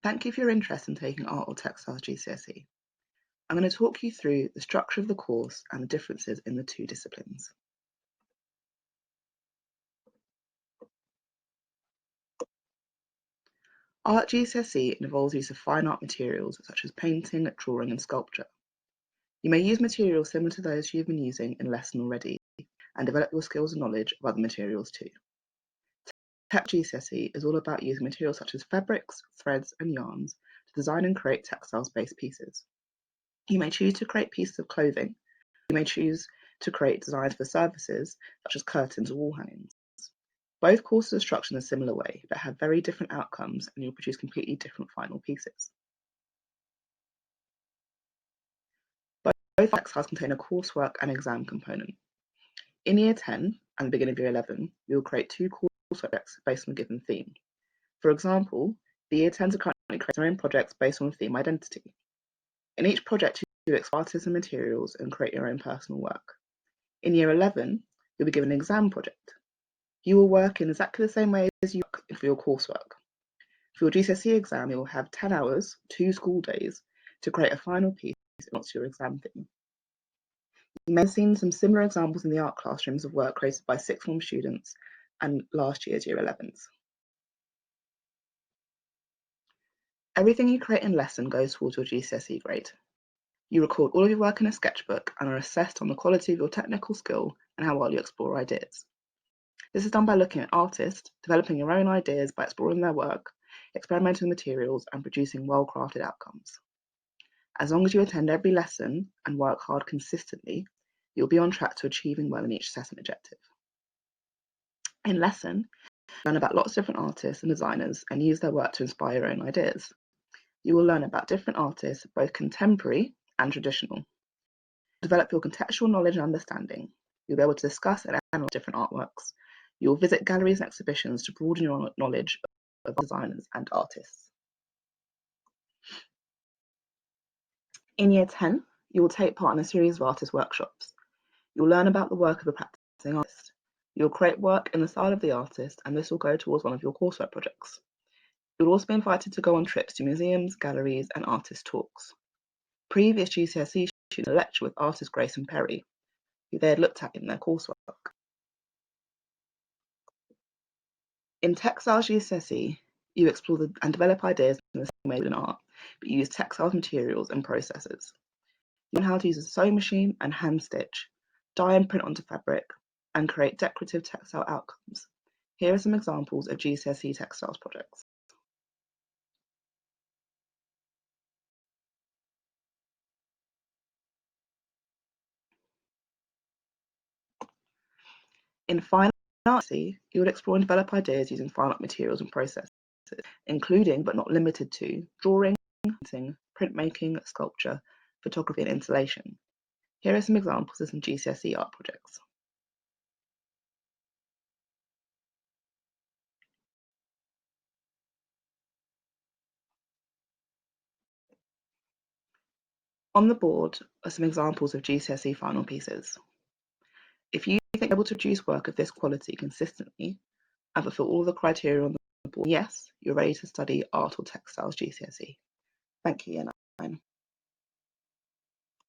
Thank you for your interest in taking Art or Textiles Gcse. I'm going to talk you through the structure of the course and the differences in the two disciplines. Art Gcse involves use of fine art materials such as painting, drawing and sculpture. You may use materials similar to those you've been using in lesson already and develop your skills and knowledge of other materials too. Textiles Gcse is all about using materials such as fabrics, threads and yarns to design and create textiles-based pieces. You may choose to create pieces of clothing. You may choose to create designs for surfaces such as curtains or wall hangings. Both courses are structured in a similar way, but have very different outcomes, and you'll produce completely different final pieces. Both textiles contain a coursework and exam component. In Year 10 and the beginning of Year 11, we will create two course projects based on a given theme. For example, the Year 10s are currently creating their own projects based on a theme identity. In each project, you explore artists and materials and create your own personal work. In Year 11, you'll be given an exam project. You will work in exactly the same way as you work for your coursework. For your GCSE exam, you will have 10 hours, 2 school days, to create a final piece in your exam theme. You may have seen some similar examples in the art classrooms of work created by sixth form students and last year's Year 11s. Everything you create in lesson goes towards your GCSE grade. You record all of your work in a sketchbook and are assessed on the quality of your technical skill and how well you explore ideas. This is done by looking at artists, developing your own ideas by exploring their work, experimenting with materials, and producing well-crafted outcomes. As long as you attend every lesson and work hard consistently, you'll be on track to achieving well in each assessment objective. In lesson, learn about lots of different artists and designers and use their work to inspire your own ideas. You will learn about different artists, both contemporary and traditional. Develop your contextual knowledge and understanding. You'll be able to discuss and analyze different artworks. You'll visit galleries and exhibitions to broaden your knowledge of designers and artists. In Year 10, you will take part in a series of artist workshops. You'll learn about the work of a practicing artist. You'll create work in the style of the artist, and this will go towards one of your coursework projects. You'll also be invited to go on trips to museums, galleries, and artist talks. Previous GCSE students lecture with artist Grace and Perry, who they had looked at in their coursework. In Textiles GCSE, you explore and develop ideas in the same way as in art, but you use textiles materials and processes. You learn how to use a sewing machine and hand stitch, dye and print onto fabric, and create decorative textile outcomes. Here are some examples of GCSE textiles projects. In fine art, you would explore and develop ideas using fine art materials and processes, including but not limited to drawing, painting, printmaking, sculpture, photography and installation. Here are some examples of some GCSE art projects. On the board are some examples of GCSE final pieces. If you think you're able to produce work of this quality consistently and fulfill all the criteria on the board, yes, you're ready to study art or textiles GCSE. Thank you, Year 9.